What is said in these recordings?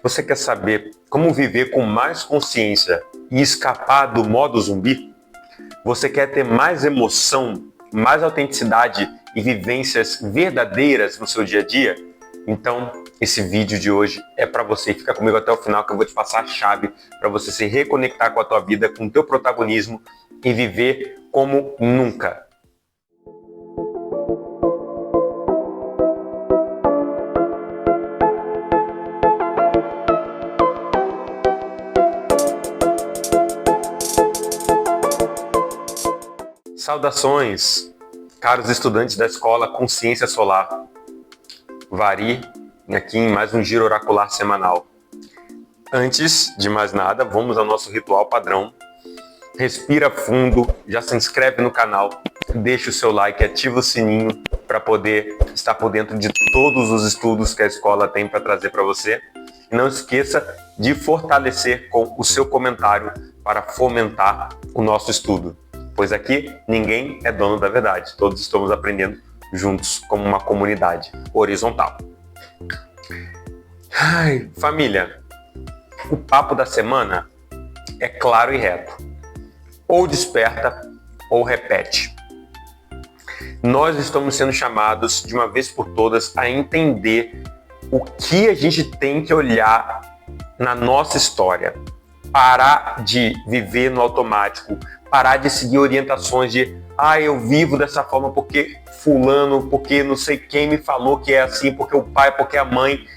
Você quer saber como viver com mais consciência e escapar do modo zumbi? Você quer ter mais emoção, mais autenticidade e vivências verdadeiras no seu dia a dia? Então, esse vídeo de hoje é para você. Fica comigo até o final que eu vou te passar a chave para você se reconectar com a tua vida, com o teu protagonismo e viver como nunca. Saudações, caros estudantes da Escola Consciência Solar. Vari aqui em mais um giro oracular semanal. Antes de mais nada, vamos ao nosso ritual padrão. Respira fundo, já se inscreve no canal, deixa o seu like, ativa o sininho para poder estar por dentro de todos os estudos que a escola tem para trazer para você. E não esqueça de fortalecer com o seu comentário para fomentar o nosso estudo. Pois aqui ninguém é dono da verdade, todos estamos aprendendo juntos como uma comunidade horizontal. Ai, família, o papo da semana é claro e reto. Ou desperta ou repete. Nós estamos sendo chamados de uma vez por todas a entender o que a gente tem que olhar na nossa história. Parar de viver no automático, parar de seguir orientações de eu vivo dessa forma porque fulano, porque não sei quem me falou que é assim, porque o pai, porque a mãe,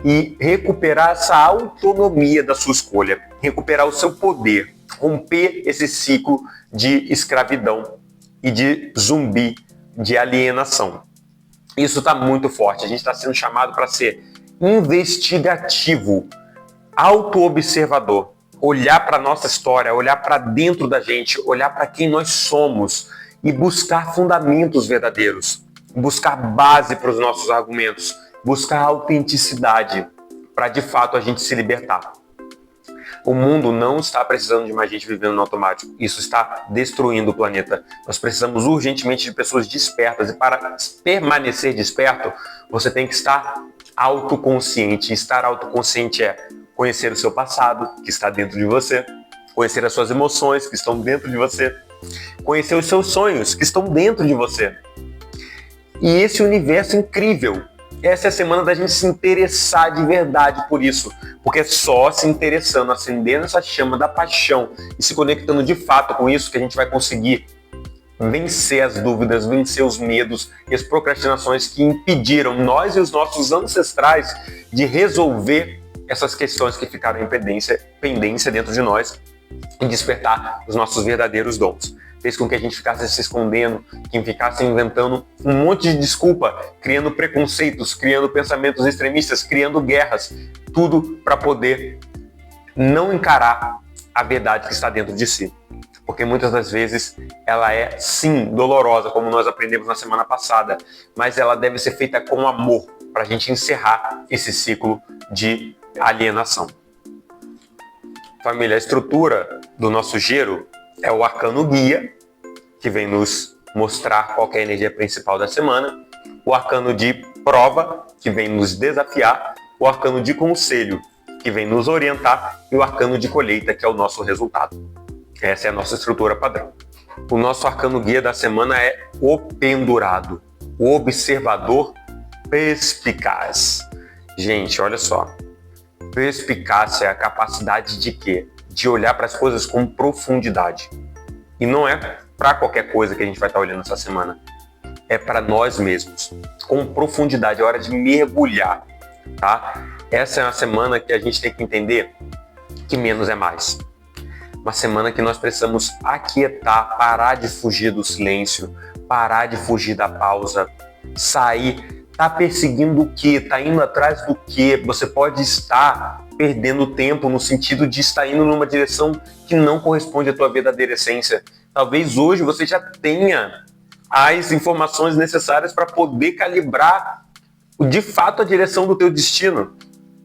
e recuperar essa autonomia da sua escolha, recuperar o seu poder, romper esse ciclo de escravidão e de zumbi, de alienação. Isso está muito forte, a gente está sendo chamado para ser investigativo, auto-observador, olhar para a nossa história, olhar para dentro da gente, olhar para quem nós somos e buscar fundamentos verdadeiros, buscar base para os nossos argumentos, buscar autenticidade para de fato a gente se libertar. O mundo não está precisando de mais gente vivendo no automático, isso está destruindo o planeta. Nós precisamos urgentemente de pessoas despertas e para permanecer desperto, você tem que estar autoconsciente. Estar autoconsciente é conhecer o seu passado, que está dentro de você, conhecer as suas emoções, que estão dentro de você, conhecer os seus sonhos, que estão dentro de você. E esse universo incrível, essa é a semana da gente se interessar de verdade por isso, porque é só se interessando, acendendo essa chama da paixão e se conectando de fato com isso que a gente vai conseguir vencer as dúvidas, vencer os medos e as procrastinações que impediram nós e os nossos ancestrais de resolver essas questões que ficaram em pendência dentro de nós e despertar os nossos verdadeiros dons. Fez com que a gente ficasse se escondendo, que ficasse inventando um monte de desculpa, criando preconceitos, criando pensamentos extremistas, criando guerras, tudo para poder não encarar a verdade que está dentro de si. Porque muitas das vezes ela é, sim, dolorosa, como nós aprendemos na semana passada, mas ela deve ser feita com amor, para a gente encerrar esse ciclo de alienação. Família, a estrutura do nosso giro é o arcano guia, que vem nos mostrar qual é a energia principal da semana, o arcano de prova, que vem nos desafiar, o arcano de conselho, que vem nos orientar, e o arcano de colheita, que é o nosso resultado. Essa é a nossa estrutura padrão. O nosso arcano guia da semana é o pendurado, o observador perspicaz. Gente, olha só. Perspicácia é a capacidade de quê? De olhar para as coisas com profundidade. E não é para qualquer coisa que a gente vai estar olhando essa semana. É para nós mesmos. Com profundidade, é hora de mergulhar. Tá? Essa é uma semana que a gente tem que entender que menos é mais. Uma semana que nós precisamos aquietar, parar de fugir do silêncio, parar de fugir da pausa, sair. Tá perseguindo o quê? Tá indo atrás do quê? Você pode estar perdendo tempo no sentido de estar indo numa direção que não corresponde à tua verdadeira essência. Talvez hoje você já tenha as informações necessárias para poder calibrar de fato a direção do teu destino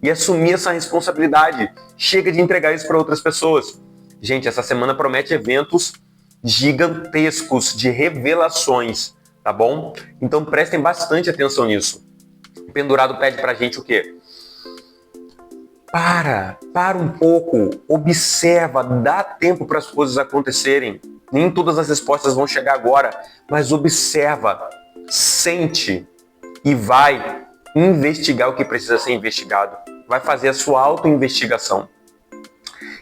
e assumir essa responsabilidade. Chega de entregar isso para outras pessoas. Gente, essa semana promete eventos gigantescos de revelações. Tá bom? Então prestem bastante atenção nisso. O pendurado pede pra gente o quê? Para um pouco, observa, dá tempo para as coisas acontecerem. Nem todas as respostas vão chegar agora, mas observa, sente e vai investigar o que precisa ser investigado. Vai fazer a sua autoinvestigação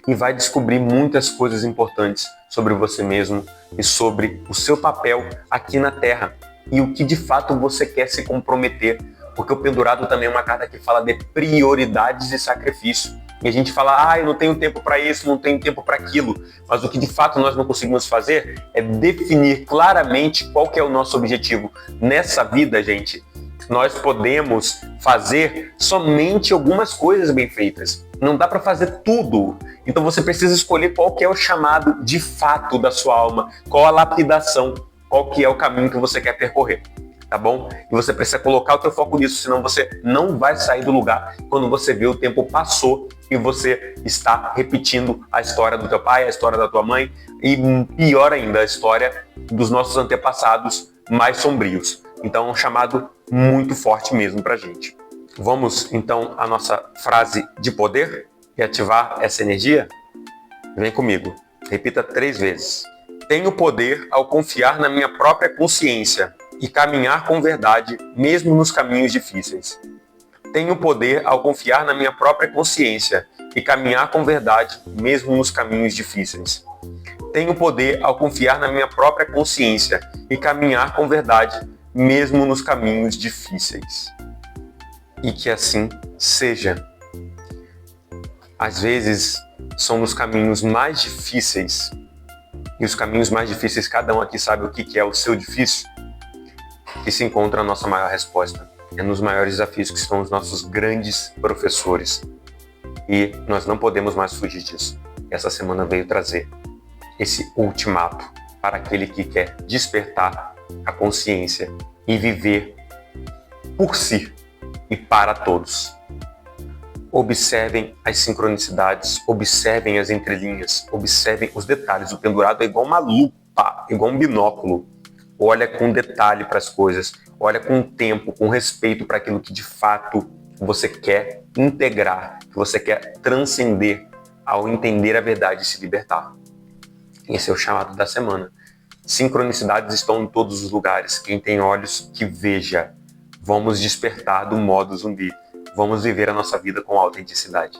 e vai descobrir muitas coisas importantes sobre você mesmo e sobre o seu papel aqui na Terra e o que de fato você quer se comprometer, porque o pendurado também é uma carta que fala de prioridades e sacrifício. E a gente fala, eu não tenho tempo para isso, não tenho tempo para aquilo, mas o que de fato nós não conseguimos fazer é definir claramente qual que é o nosso objetivo. Nessa vida, gente, nós podemos fazer somente algumas coisas bem feitas. Não dá para fazer tudo. Então você precisa escolher qual que é o chamado de fato da sua alma, qual a lapidação, qual que é o caminho que você quer percorrer, tá bom? E você precisa colocar o teu foco nisso, senão você não vai sair do lugar quando você vê o tempo passou e você está repetindo a história do teu pai, a história da tua mãe e, pior ainda, a história dos nossos antepassados mais sombrios. Então é um chamado muito forte mesmo pra gente. Vamos então à nossa frase de poder e ativar essa energia? Vem comigo, repita 3 vezes. Tenho poder ao confiar na minha própria consciência e caminhar com verdade, mesmo nos caminhos difíceis. Tenho poder ao confiar na minha própria consciência e caminhar com verdade, mesmo nos caminhos difíceis. Tenho poder ao confiar na minha própria consciência e caminhar com verdade, mesmo nos caminhos difíceis. E que assim seja. Às vezes, são nos caminhos mais difíceis, e os caminhos mais difíceis, cada um aqui sabe o que é o seu difícil, que se encontra a nossa maior resposta. É nos maiores desafios que estão os nossos grandes professores. E nós não podemos mais fugir disso. Essa semana veio trazer esse ultimato para aquele que quer despertar a consciência e viver por si e para todos. Observem as sincronicidades, observem as entrelinhas, observem os detalhes. O pendurado é igual uma lupa, igual um binóculo. Olha com detalhe para as coisas, olha com tempo, com respeito para aquilo que de fato você quer integrar, que você quer transcender ao entender a verdade e se libertar. Esse é o chamado da semana. Sincronicidades estão em todos os lugares. Quem tem olhos, que veja. Vamos despertar do modo zumbi. Vamos viver a nossa vida com autenticidade.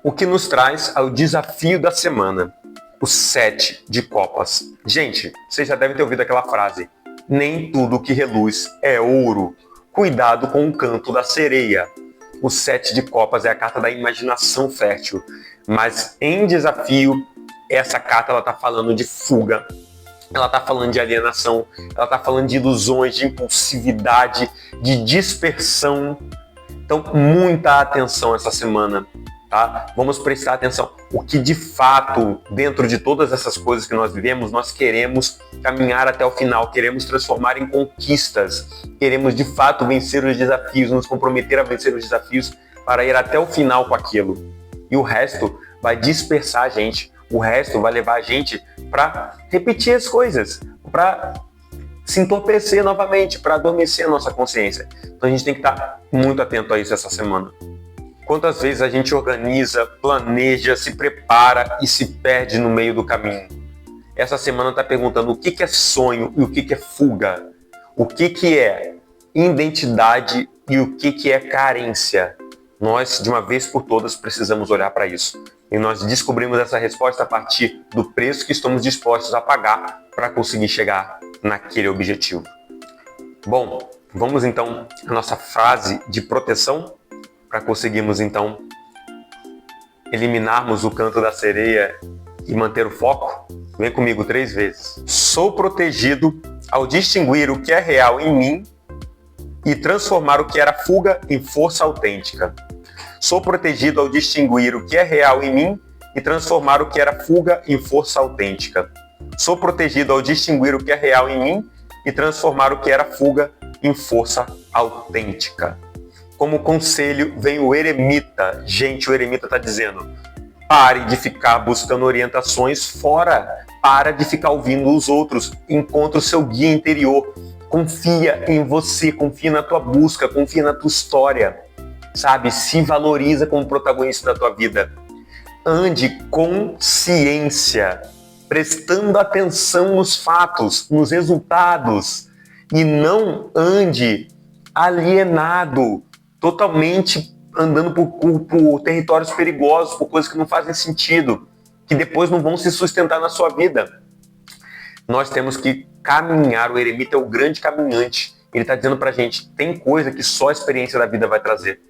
O que nos traz ao desafio da semana. O 7 de copas. Gente, vocês já devem ter ouvido aquela frase. Nem tudo que reluz é ouro. Cuidado com o canto da sereia. O 7 de copas é a carta da imaginação fértil. Mas em desafio, essa carta está falando de fuga. Ela está falando de alienação. Ela está falando de ilusões, de impulsividade, de dispersão. Então, muita atenção essa semana. Tá? Vamos prestar atenção. O que de fato, dentro de todas essas coisas que nós vivemos, nós queremos caminhar até o final, queremos transformar em conquistas, queremos de fato vencer os desafios, nos comprometer a vencer os desafios para ir até o final com aquilo. E o resto vai dispersar a gente, o resto vai levar a gente para repetir as coisas, para se entorpecer novamente, para adormecer a nossa consciência. Então a gente tem que estar muito atento a isso essa semana. Quantas vezes a gente organiza, planeja, se prepara e se perde no meio do caminho? Essa semana está perguntando o que é sonho e o que é fuga. O que é identidade e o que é carência. Nós, de uma vez por todas, precisamos olhar para isso. E nós descobrimos essa resposta a partir do preço que estamos dispostos a pagar para conseguir chegar naquele objetivo. Bom, vamos então à nossa frase de proteção, para conseguirmos, então, eliminarmos o canto da sereia e manter o foco. Vem comigo 3 vezes. Sou protegido ao distinguir o que é real em mim e transformar o que era fuga em força autêntica. Sou protegido ao distinguir o que é real em mim e transformar o que era fuga em força autêntica. Sou protegido ao distinguir o que é real em mim e transformar o que era fuga em força autêntica. Como conselho vem o eremita. Gente, o eremita está dizendo, pare de ficar buscando orientações fora. Para de ficar ouvindo os outros. Encontre o seu guia interior. Confia em você, confia na tua busca, confia na tua história. sabe? Se valoriza como protagonista da tua vida. Ande com ciência, prestando atenção nos fatos, nos resultados, e não ande alienado, totalmente andando por territórios perigosos, por coisas que não fazem sentido, que depois não vão se sustentar na sua vida. Nós temos que caminhar, o eremita é o grande caminhante. Ele está dizendo pra gente, tem coisa que só a experiência da vida vai trazer.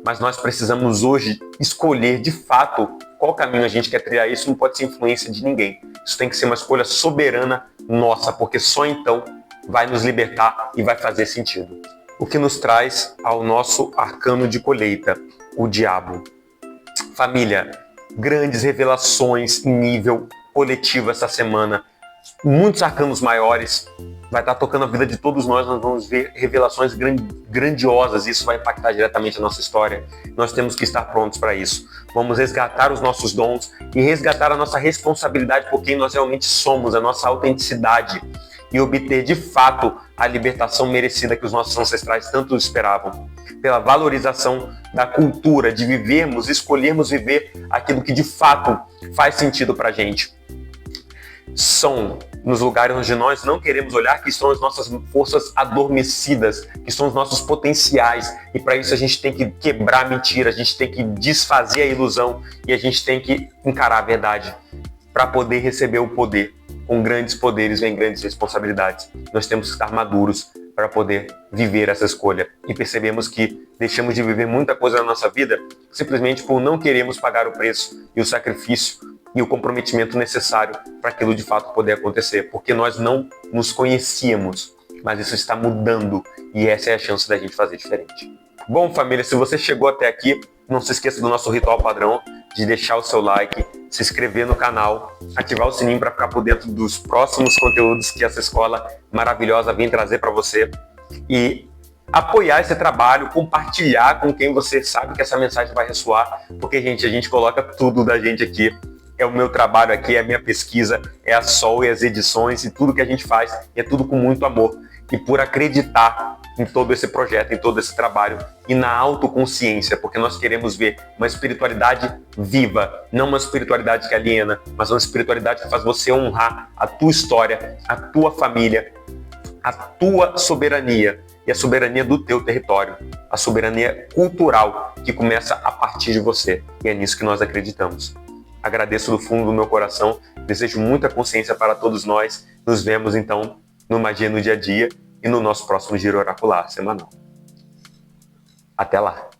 Mas nós precisamos hoje escolher de fato qual caminho a gente quer trilhar. Isso não pode ser influência de ninguém. Isso tem que ser uma escolha soberana nossa, porque só então vai nos libertar e vai fazer sentido. O que nos traz ao nosso arcano de colheita, o diabo. Família, grandes revelações em nível coletivo essa semana. Muitos arcanos maiores, vai estar tocando a vida de todos nós vamos ver revelações grandiosas, isso vai impactar diretamente a nossa história. Nós temos que estar prontos para isso. Vamos resgatar os nossos dons e resgatar a nossa responsabilidade por quem nós realmente somos, a nossa autenticidade, e obter de fato a libertação merecida que os nossos ancestrais tanto esperavam. Pela valorização da cultura, de vivermos, escolhermos viver aquilo que de fato faz sentido para a gente. São nos lugares onde nós não queremos olhar, que estão as nossas forças adormecidas, que são os nossos potenciais, e para isso a gente tem que quebrar a mentira, a gente tem que desfazer a ilusão e a gente tem que encarar a verdade para poder receber o poder. Com grandes poderes vem grandes responsabilidades. Nós temos que estar maduros para poder viver essa escolha, e percebemos que deixamos de viver muita coisa na nossa vida simplesmente por não queremos pagar o preço e o sacrifício e o comprometimento necessário para aquilo de fato poder acontecer, porque nós não nos conhecíamos, mas isso está mudando e essa é a chance da gente fazer diferente. Bom, família, se você chegou até aqui, não se esqueça do nosso ritual padrão, de deixar o seu like, se inscrever no canal, ativar o sininho para ficar por dentro dos próximos conteúdos que essa escola maravilhosa vem trazer para você, e apoiar esse trabalho, compartilhar com quem você sabe que essa mensagem vai ressoar, porque, gente, a gente coloca tudo da gente aqui. É o meu trabalho aqui, é a minha pesquisa, é a Sol e as edições e tudo que a gente faz, é tudo com muito amor. E por acreditar em todo esse projeto, em todo esse trabalho e na autoconsciência, porque nós queremos ver uma espiritualidade viva, não uma espiritualidade que aliena, mas uma espiritualidade que faz você honrar a tua história, a tua família, a tua soberania e a soberania do teu território, a soberania cultural que começa a partir de você. E é nisso que nós acreditamos. Agradeço do fundo do meu coração, desejo muita consciência para todos nós. Nos vemos então no Magia no Dia a Dia e no nosso próximo Giro Oracular semanal. Até lá!